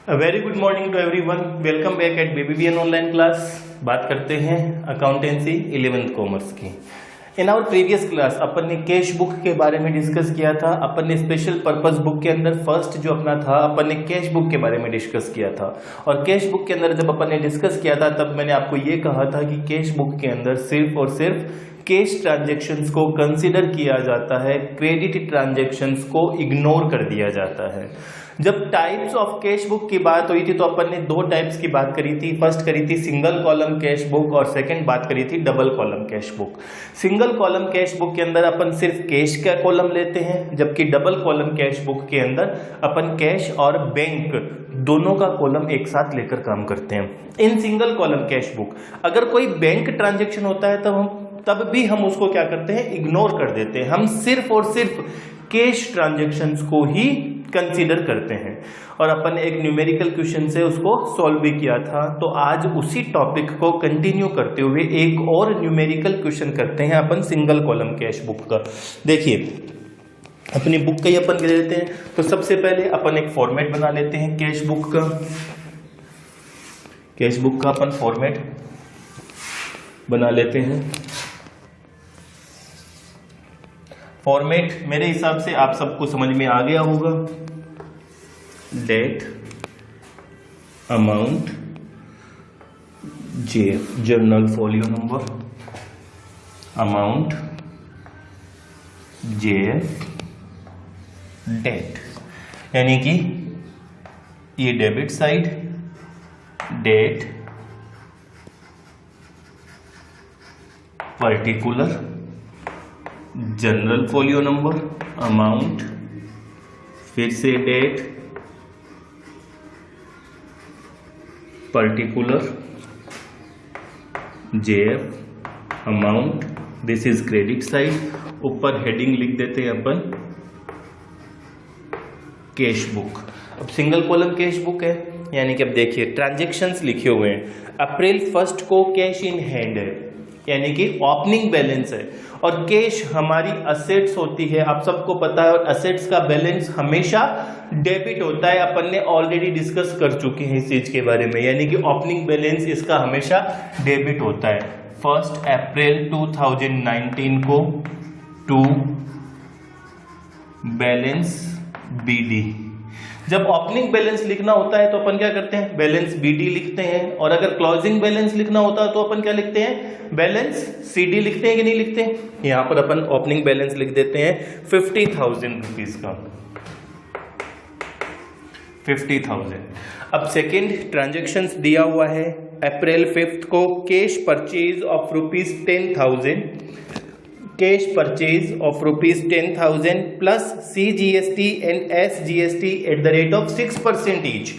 Very good morning to everyone. Welcome back at BBBN online class. बात करते हैं accountancy 11th commerce की। In our previous class अपन ने कैश बुक के बारे में डिस्कस किया था। अपन ने स्पेशल पर्पस बुक के अंदर फर्स्ट जो अपना था, अपन ने कैश बुक के बारे में डिस्कस किया था। और कैश बुक के अंदर जब अपन ने डिस्कस किया था तब मैंने आपको ये कहा था कि कैश बुक के अंदर सिर्फ और सिर्फ कैश ट्रांजैक्शंस को कंसीडर किया जाता है, क्रेडिट ट्रांजैक्शंस को इग्नोर कर दिया जाता है। जब टाइप्स ऑफ कैश बुक की बात हुई थी तो अपन ने दो टाइप्स की बात करी थी। फर्स्ट करी थी सिंगल कॉलम कैश बुक और सेकंड बात करी थी double column cash book. Single column cash book के अंदर अपन सिर्फ कैश का कॉलम लेते हैं, जबकि डबल कॉलम कैश बुक के अंदर अपन कैश और बैंक दोनों का कॉलम एक साथ लेकर काम करते हैं। In single column cash book अगर कोई बैंक ट्रांजेक्शन होता है तब भी हम उसको क्या करते हैं, इग्नोर कर देते हैं। हम सिर्फ और सिर्फ कैश ट्रांजैक्शंस को ही कंसीडर करते हैं। और अपन ने एक न्यूमेरिकल क्वेश्चन से उसको सॉल्व भी किया था। तो आज उसी टॉपिक को कंटिन्यू करते हुए एक और न्यूमेरिकल क्वेश्चन करते हैं अपन सिंगल कॉलम कैश बुक का। देखिए अपनी बुक का ही अपन ले लेते हैं। तो सबसे पहले अपन एक फॉर्मेट बना लेते हैं कैश बुक का। कैश बुक का अपन फॉर्मेट बना लेते हैं। फॉर्मेट मेरे हिसाब से आप सबको समझ में आ गया होगा। Date, amount, JF journal folio number, amount, JF, date, यानी कि ये debit side, date, particular, general folio number, amount, फिर से date, particular, JF, amount. This is credit side. ऊपर हेडिंग लिख देते हैं अपन कैश बुक। अब सिंगल कॉलम कैश बुक है, यानी कि अब देखिए ट्रांजैक्शंस लिखे हुए हैं। अप्रैल 1 को कैश इन हैंड है, यानी कि ओपनिंग बैलेंस है। और कैश हमारी असेट्स होती है, आप सबको पता है। और असेट्स का बैलेंस हमेशा डेबिट होता है। अपन ने ऑलरेडी डिस्कस कर चुके हैं इस चीज के बारे में, यानी कि ओपनिंग बैलेंस इसका हमेशा डेबिट होता है। 1 अप्रैल 2019 को टू बैलेंस BD। जब ओपनिंग बैलेंस लिखना होता है तो अपन क्या करते हैं, बैलेंस BD लिखते हैं। और अगर क्लोजिंग बैलेंस लिखना होता है तो अपन क्या लिखते हैं, बैलेंस CD लिखते हैं कि नहीं लिखते हैं। यहां पर अपन ओपनिंग बैलेंस लिख देते हैं 50,000 रुपीज का, 50,000। अब सेकेंड ट्रांजेक्शन्स दिया हुआ है। अप्रैल 5 को cash purchase of ₹10,000, cash purchase of ₹10,000 plus CGST and SGST at the rate of 6% each.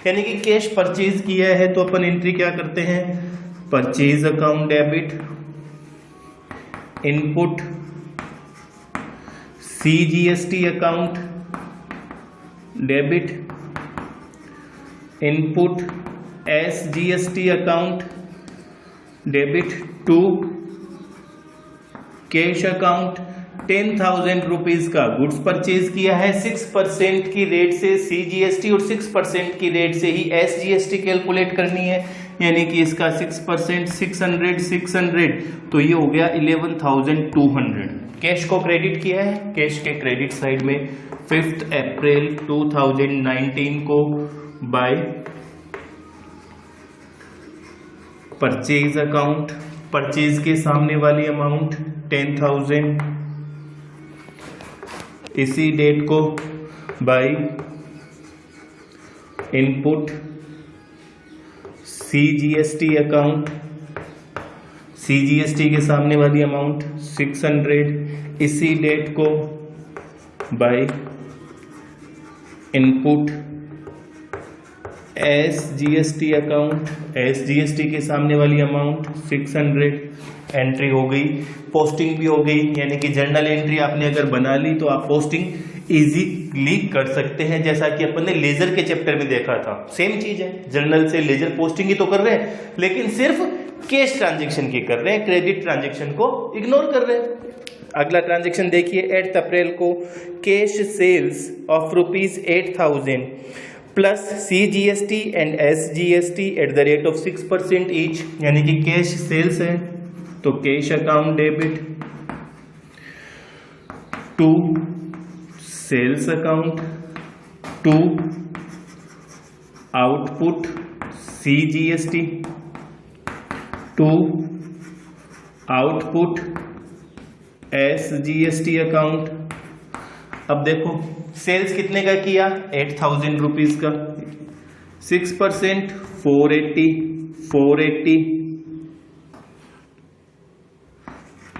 यानी कि कैश परचेज किया है तो अपन एंट्री क्या करते हैं, purchase account debit, input CGST account debit, input SGST account debit to cash account. 10,000 rupees का goods purchase किया है। 6% की रेट से CGST और 6% की रेट से ही SGST कैलकुलेट करनी है, यानी कि इसका 6% 600 तो ये हो गया 11,200। कैश को क्रेडिट किया है। कैश के क्रेडिट साइड में 5 अप्रैल 2019 को बाय परचेज अकाउंट, परचेज के सामने वाली अमाउंट 10,000, इसी डेट को by input CGST account, CGST के सामने वाली अमाउंट 600, इसी डेट को by input SGST account, SGST के सामने वाली अमाउंट 600। एंट्री हो गई, पोस्टिंग भी हो गई, यानी कि जर्नल एंट्री आपने अगर बना ली तो आप पोस्टिंग इजीली कर सकते हैं। जैसा कि अपन ने लेजर के चैप्टर में देखा था, सेम चीज है। जर्नल से लेजर पोस्टिंग ही तो कर रहे हैं, लेकिन सिर्फ कैश ट्रांजैक्शन की कर रहे हैं, क्रेडिट ट्रांजैक्शन को इग्नोर कर रहे हैं। अगला ट्रांजैक्शन देखिए, 8 अप्रैल को cash sales of ₹8,000 plus CGST and SGST at the rate of 6% each, यानी कि कैश सेल्स है तो cash account debit to sales account to output CGST to output SGST account. अब देखो सेल्स कितने का किया, 8,000 रुपीज का, 6% 480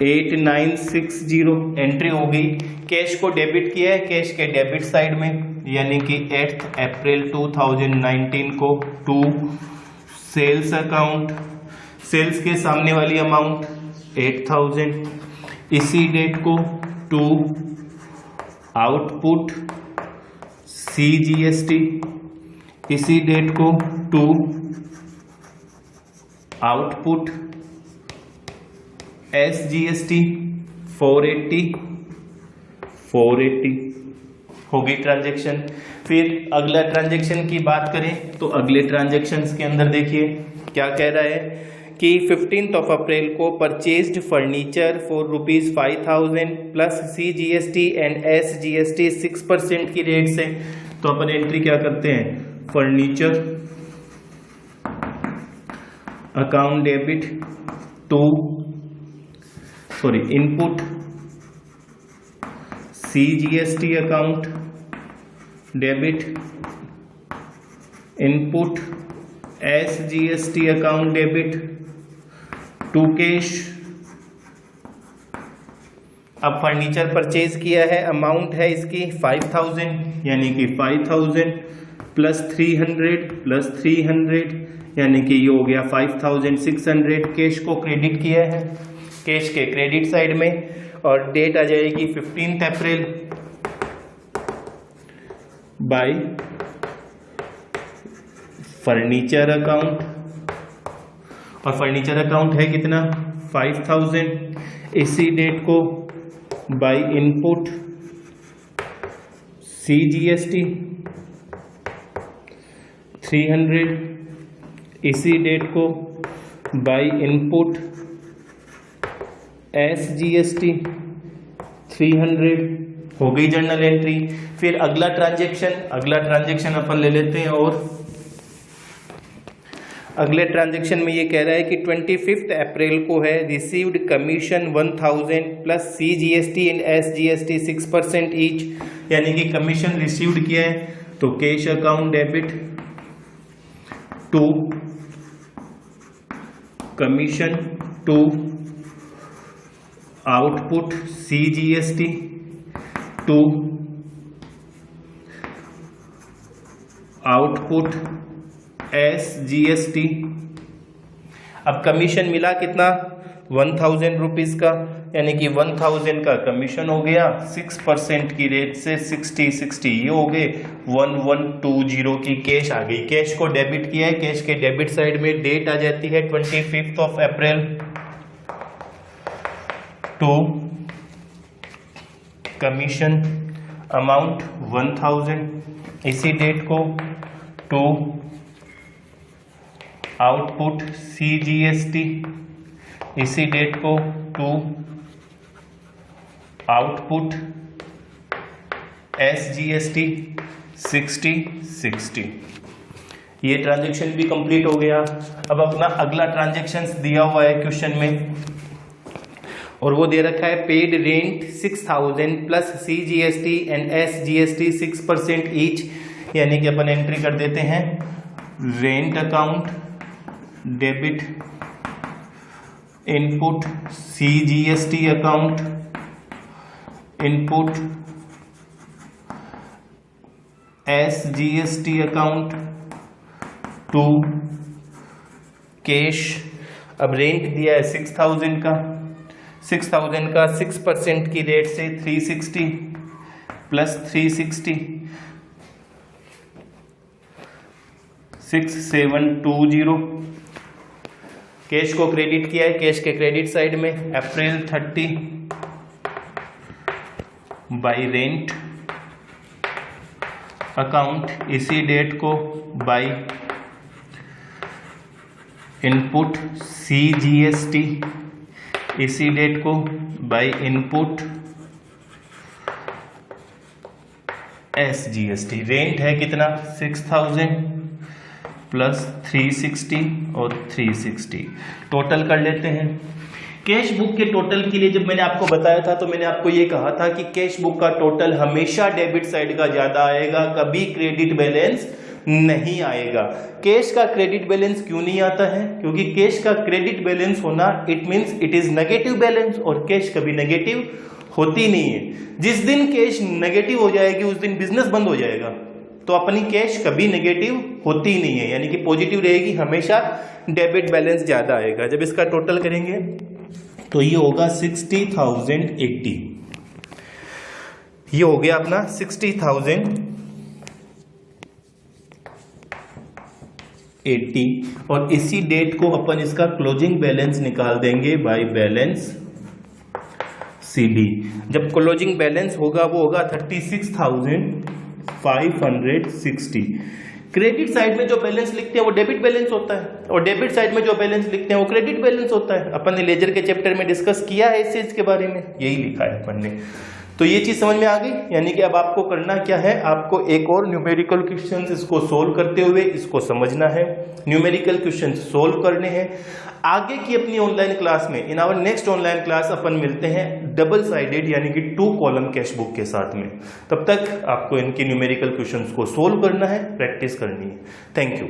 8960 एंट्री हो गई। कैश को डेबिट किया है, कैश के डेबिट साइड में, यानी कि 8 अप्रैल 2019 को टू सेल्स अकाउंट, सेल्स के सामने वाली अमाउंट 8,000, इसी डेट को टू आउटपुट CGST, इसी डेट को टू आउटपुट SGST 480 हो गई ट्रांजेक्शन। फिर अगला ट्रांजेक्शन की बात करें तो अगले ट्रांजेक्शन्स के अंदर देखिए क्या कह रहा है कि 15 अप्रैल को purchased furniture for ₹5,000 plus CGST and SGST 6% की रेट से। तो अपन एंट्री क्या करते हैं, furniture account debit to input CGST account debit input SGST account debit to cash. अब फर्नीचर परचेज किया है, अमाउंट है इसकी 5,000, यानी कि 5,000 प्लस 300 यानी कि ये हो गया 5,600। कैश को क्रेडिट किया है, कैश के क्रेडिट साइड में, और डेट आ जाएगी 15 अप्रैल बाय फर्नीचर अकाउंट, और फर्नीचर अकाउंट है कितना 5,000, इसी डेट को बाय इनपुट CGST 300, इसी डेट को बाय इनपुट SGST 300 हो गई जर्नल एंट्री। फिर अगला ट्रांजेक्शन अपन ले लेते हैं, और अगले ट्रांजेक्शन में ये कह रहा है कि 25 अप्रैल को है received commission 1,000 plus CGST and SGST 6% each, यानी कि कमीशन रिसीव्ड किया है तो cash account debit to commission to output CGST to output SGST। अब कमीशन मिला कितना 1,000 रुपीज का, यानी कि 1,000 का कमीशन हो गया, 6% की रेट से 60 ये हो गए 1120 की कैश आ गई। कैश को डेबिट किया है, कैश के डेबिट साइड में डेट आ जाती है 25 अप्रैल टू कमीशन अमाउंट 1,000, इसी डेट को टू आउटपुट CGST, इसी डेट को टू आउटपुट SGST 60। ये ट्रांजेक्शन भी कंप्लीट हो गया। अब अपना अगला ट्रांजेक्शन दिया हुआ है क्वेश्चन में, और वो दे रखा है paid rent 6,000 plus CGST and SGST 6% each, यानी कि अपन एंट्री कर देते हैं rent account debit input CGST account input SGST account to cash. अब रेंट दिया है 6,000 का, 6% की रेट से 360 प्लस 360 6720। कैश को क्रेडिट किया है, कैश के क्रेडिट साइड में अप्रैल 30 बाई रेंट अकाउंट इसी डेट को बाय इनपुट CGST, इसी डेट को बाय इनपुट SGST। रेंट है कितना 6000 प्लस 360 और 360, टोटल कर लेते हैं। कैश बुक के टोटल के लिए जब मैंने आपको बताया था तो मैंने आपको ये कहा था कि कैश बुक का टोटल हमेशा डेबिट साइड का ज्यादा आएगा, कभी क्रेडिट बैलेंस नहीं आएगा। कैश का क्रेडिट बैलेंस क्यों नहीं आता है? क्योंकि कैश का क्रेडिट बैलेंस होना it means it is negative balance, और कैश कभी नेगेटिव होती नहीं है। जिस दिन कैश नेगेटिव हो जाएगी उस दिन बिजनेस बंद हो जाएगा, तो अपनी कैश कभी नेगेटिव होती नहीं है, यानी कि पॉजिटिव रहेगी, हमेशा डेबिट बैलेंस ज्यादा आएगा। जब इसका टोटल करेंगे तो ये होगा 60,080, ये हो गया अपना 60,080, और इसी डेट को अपन इसका क्लोजिंग बैलेंस निकाल देंगे बाय बैलेंस CD। जब क्लोजिंग बैलेंस होगा वो होगा 36,560। क्रेडिट साइड में जो बैलेंस लिखते हैं वो डेबिट बैलेंस होता है, और डेबिट साइड में जो बैलेंस लिखते हैं वो क्रेडिट बैलेंस होता है। अपन ने लेजर के चैप्टर में डिस्कस किया है इस चीज के बारे में, यही लिखा है अपन ने। तो ये चीज समझ में आ गई, यानी कि अब आपको करना क्या है, आपको एक और न्यूमेरिकल क्वेश्चंस इसको सोल्व करते हुए इसको समझना है। न्यूमेरिकल क्वेश्चंस सोल्व करने हैं। आगे की अपनी ऑनलाइन क्लास में, in our next online class अपन मिलते हैं डबल साइडेड यानी कि 2 कॉलम कैश बुक के साथ में। तब तक आपको इनकी न्यूमेरिकल क्वेश्चंस को सोल्व करना है, प्रैक्टिस करनी है। Thank you.